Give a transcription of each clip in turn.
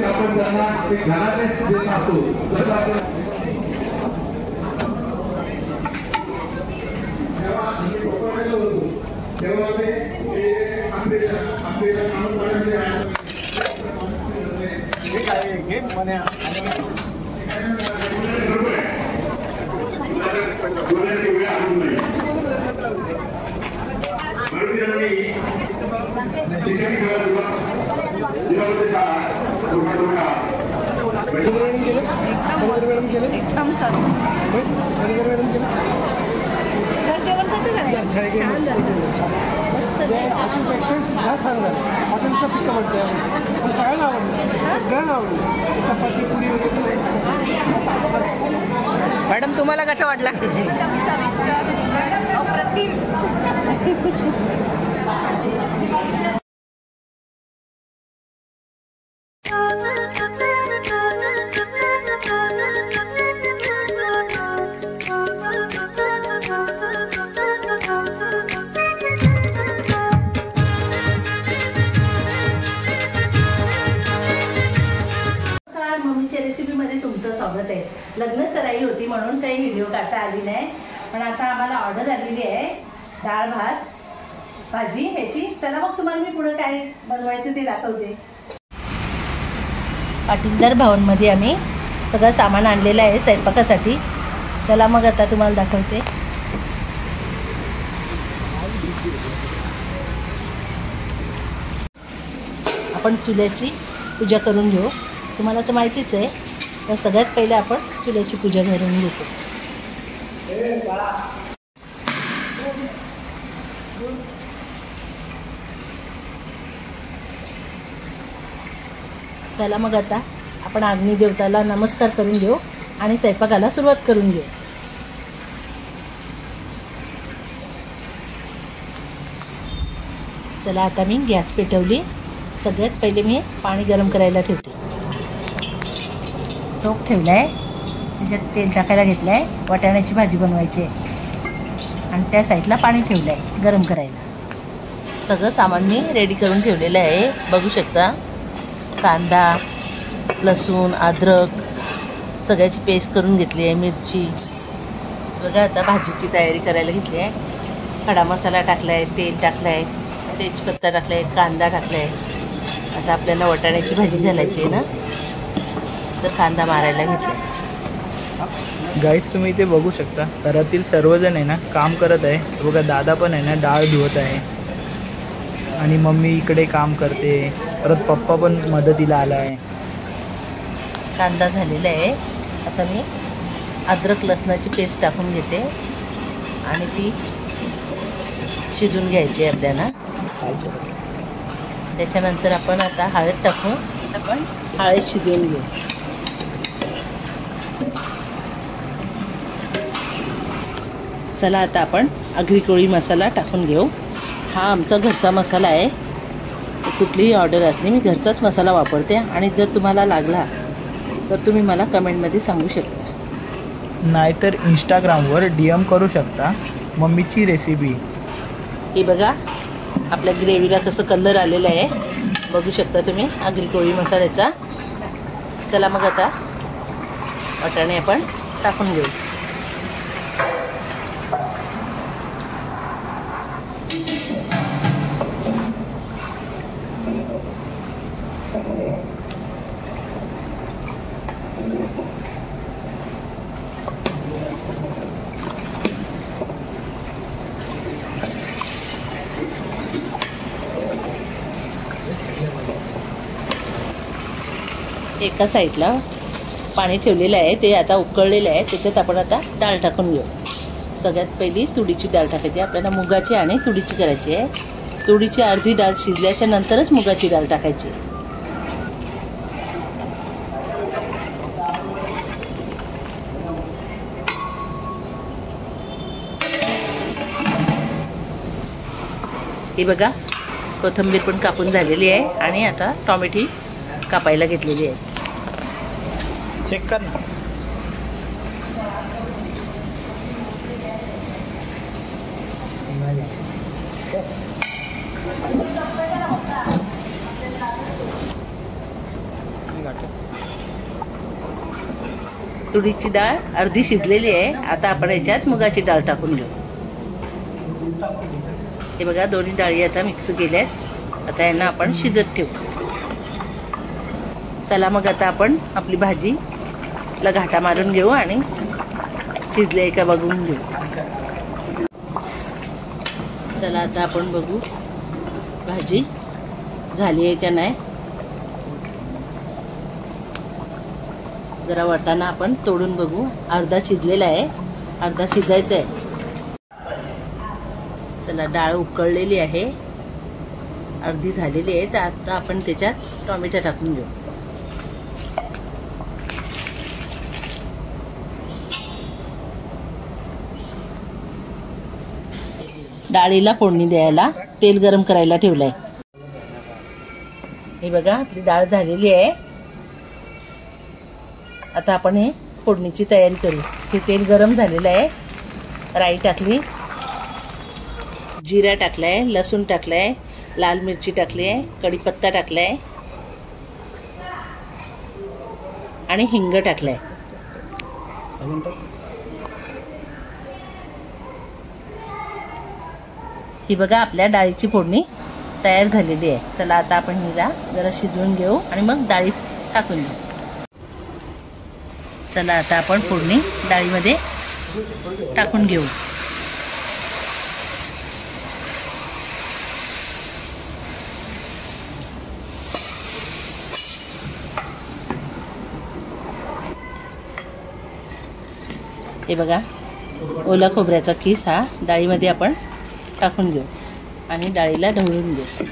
आपण त्यांना घरातच देत असतो तेव्हा ते आपल्याला एकदम चालू जेवण कसं झालं? छान झालं. मस्त सगळ्यांना आवडलं. चपाती पुरी वगैरे. मॅडम तुम्हाला कसं वाटलं? अप्रतिम. रेसिपीमध्ये तुमचं स्वागत आहे. लग्न सराई होती म्हणून काही व्हिडिओ काढता आली नाही, पण आता आम्हाला ऑर्डर आलेली आहे डाळ भात भाजी ह्याची. चला मग तुम्हाला मी पुढे काय बनवायचं ते दाखवते. पाटीलदार भवनमध्ये आम्ही सगळं सामान आणलेलं आहे स्वयंपाकासाठी. चला मग आता तुम्हाला दाखवते. आपण चुल्याची पूजा करून घेऊ. तुम्हाला तर माहितीच आहे, तर सगळ्यात पहिले आपण चुल्याची पूजा करून घेतो. चला मग आता आपण अग्निदेवताला नमस्कार करून घेऊ आणि स्वयंपाकाला सुरुवात करून घेऊ. चला आता मी गॅस पेटवली. सगळ्यात पहिले मी पाणी गरम करायला ठेवते. टोप ठेवला आहे, त्याच्यात तेल टाकायला घेतलं आहे. वाटाण्याची भाजी बनवायची आहे आणि त्या साईडला पाणी ठेवलं आहे गरम करायला. सगळं सामान मी रेडी करून ठेवलेलं आहे. बघू शकता, कांदा, लसूण, अद्रक सगळ्याची पेस्ट करून घेतली आहे. मिरची बघा. आता भाजीची तयारी करायला घेतली आहे. खडा मसाला टाकला आहे, तेल टाकलं आहे, तेजपत्ता टाकला आहे, कांदा टाकला आहे. आता आपल्याला वाटाण्याची भाजी घालायची आहे ना, तर कांदा मारायला घेतला. गाईस तुम्ही इथे बघू शकता, घरातील सर्वजण आहे ना काम करत आहे. बघा, दादा पण आहे ना डाळ धुवत आहे आणि मम्मी इकडे काम करते. परत पप्पा पण मदतीला आला आहे. कांदा झालेला आहे. आता मी अद्रक लसणाची पेस्ट टाकून घेते आणि ती शिजून घ्यायची आहे आपल्याला. त्याच्यानंतर आपण आता हळद टाकून आपण हळद शिजवून घेऊ. चला आता आपण आगरी मसाला टाकून घेऊ. हा आमचा घरचा मसाला आहे. कुठलीही ऑर्डर असली मी घरचाच मसाला वापरते आणि जर तुम्हाला लागला तर तुम्ही मला कमेंटमध्ये सांगू शकता, नाहीतर इंस्टाग्रामवर DM करू शकता. मम्मीची रेसिपी. हे बघा आपल्या ग्रेव्हीला कसं कलर आलेला आहे बघू शकता तुम्ही आगरी मसाल्याचा. चला मग आता वाटाणे आपण टाकून घेऊ. एका साईडला पाणी ठेवलेलं आहे, ते आता उकळलेलं आहे. त्याच्यात आपण आता डाळ टाकून घेऊ. सगळ्यात पहिली तुरीची डाळ टाकायची. आपल्याला मुगाची आणि तुरीची करायची आहे. तुरीची अर्धी डाळ शिजल्याच्या नंतरच मुगाची डाळ टाकायची. हे बघा कोथिंबीर पण कापून झालेली आहे आणि आता टोमॅटो कापायला घेतलेली आहे. चेक कर ना. तुरीची डाळ अर्धी शिजलेली आहे. आता आपण याच्यात मुगाची डाळ टाकून घेऊ. हे बघा दोन्ही डाळी आता मिक्स केल्यात. आता यांना आपण शिजत ठेवू. चला मग आता आपण आपली भाजीला घाटा मारून घेऊ आणि शिजले का बघून घेऊ. चला आता आपण बघू भाजी झाली आहे का नाही. जरा वाटाणा आपण तोडून बघू. अर्धा शिजलेला आहे, अर्धा शिजायचा आहे. चला डाळ उकळलेली आहे, अर्धी झालेली आहे. तर आता आपण त्याच्यात टोमॅटो टाकून घेऊ. डाळीला फोडणी द्यायला तेल गरम करायला ठेवलंय. हे बघा आपली डाळ झालेली आहे. आता आपण हे फोडणीची तयारी करू. ते तेल गरम झालेलं आहे. राई टाकली, जिरा टाकलाय, लसूण टाकलाय, लाल मिरची टाकली आहे, कढीपत्ता टाकलाय आणि हिंग टाकलाय. ही बघा आपल्या डाळीची फोडणी तयार झालेली आहे. चला आता आपण हिला जरा शिजवून घेऊ आणि मग डाळी टाकून घेऊ. चला आता आपण फोडणी डाळीमध्ये टाकून घेऊ. हे बघा ओला खोबऱ्याचा किस हा डाळीमध्ये आपण टाकून घेऊ आणि डाळीला ढवळून घेऊ.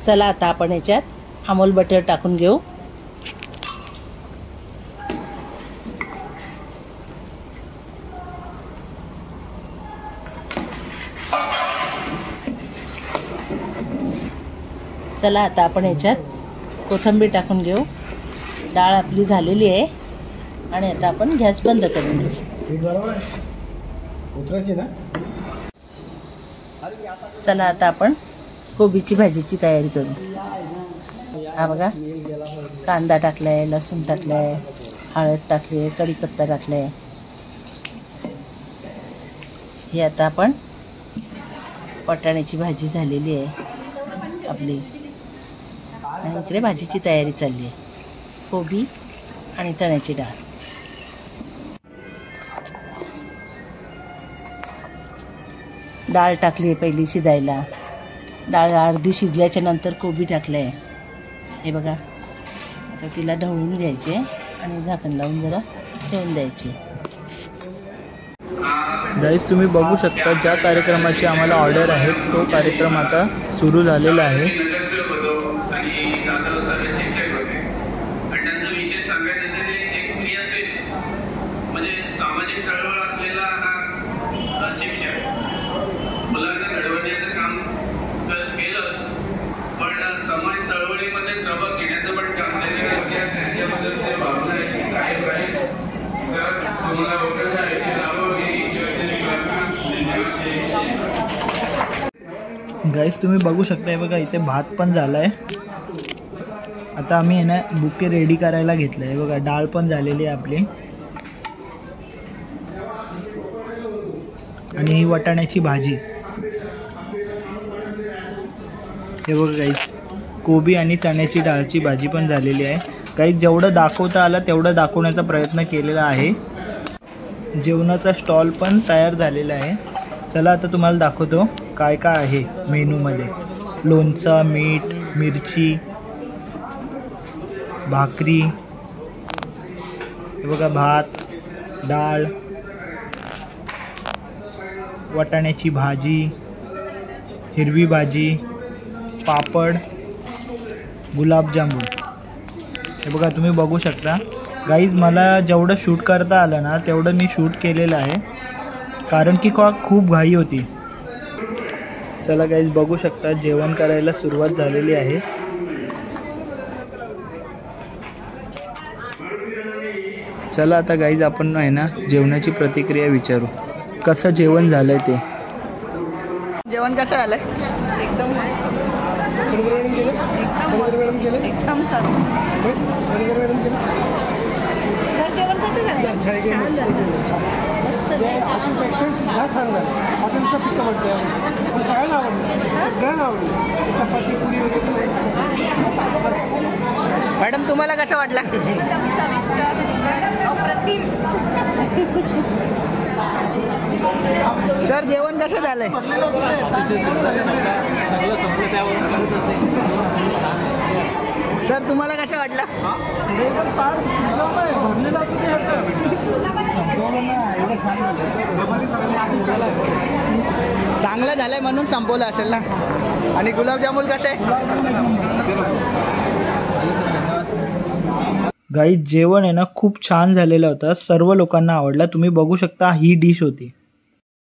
चला आता आपण याच्यात अमूल बटर टाकून घेऊ. चला आता आपण याच्यात कोथिंबीर टाकून घेऊ. डाळ आपली झालेली आहे आणि आता आपण गॅस बंद करून घेऊ. चला आता आपण कोबीची भाजीची तयारी करू. हा बघा कांदा टाकलाय, लसूण टाकलाय, हळद टाकली, कढीपत्ता टाकलाय. ही आता आपण वाटाण्याची भाजी झालेली आहे आपली आणि इकडे भाजीची तयारी चालली आहे. कोबी आणि चण्याची डाळ. डाळ टाकली आहे पहिली शिजायला. डाळ अर्धी शिजल्याच्या नंतर कोबी टाकले. हे बघा आता तिला ढवळून घ्यायचे आणि झाकण लावून जरा ठेवून द्यायचे. गाईस तुम्ही बघू शकता ज्या कार्यक्रमाची आम्हाला ऑर्डर आहे तो कार्यक्रम आता सुरू झालेला आहे. गाईस तुम्ही बघू शकता बघा इथे भात पण झालाय. आता आम्ही आहे ना बुके रेडी करायला घेतलंय. बघा डाळ पण झालेली आहे आपली आणि ही वाटाण्याची भाजी. हे बघा गाईस कोबी आणि चण्याची डाळची भाजी पण झालेली आहे. काही जेवढं दाखवता आलं तेवढं दाखवण्याचा प्रयत्न केलेला आहे. जेवणाचा स्टॉल पण तयार झालेला आहे. चला आता तुम्हाला दाखवतो काय काय आहे मेनूमध्ये. लोणचं, मीठ, मिरची, भाकरी, हे बघा भात, डाळ, वाटाण्याची भाजी, हिरवी भाजी, पापड, गुलाबजामुन. हे बघा तुम्ही बघू शकता गाईज, मला जेवढं शूट करता आलं ना तेवढं मी शूट केलेलं आहे, कारण की खूप घाई होती. चला गाईज बघू शकता जेवण करायला सुरुवात झालेली आहे. चला आता गाईज आपण आहे ना जेवणाची प्रतिक्रिया विचारू, कसं जेवण झालंय ते. जेवण कसं झालंय? एकदम जेवण कसं झालं? छान झालं. मॅडम तुम्हाला कसं वाटलं? सर जेवण कसं झालंय? सर तुम्हाला कसं वाटलं? चांगलं झालंय म्हणून संपवलं असेल ना. आणि गुलाबजामुन कसे? गाईज जेवण आहे ना खूप छान झालेलं होतं, सर्व लोकांना आवडला. तुम्ही बघू शकता ही डिश होती.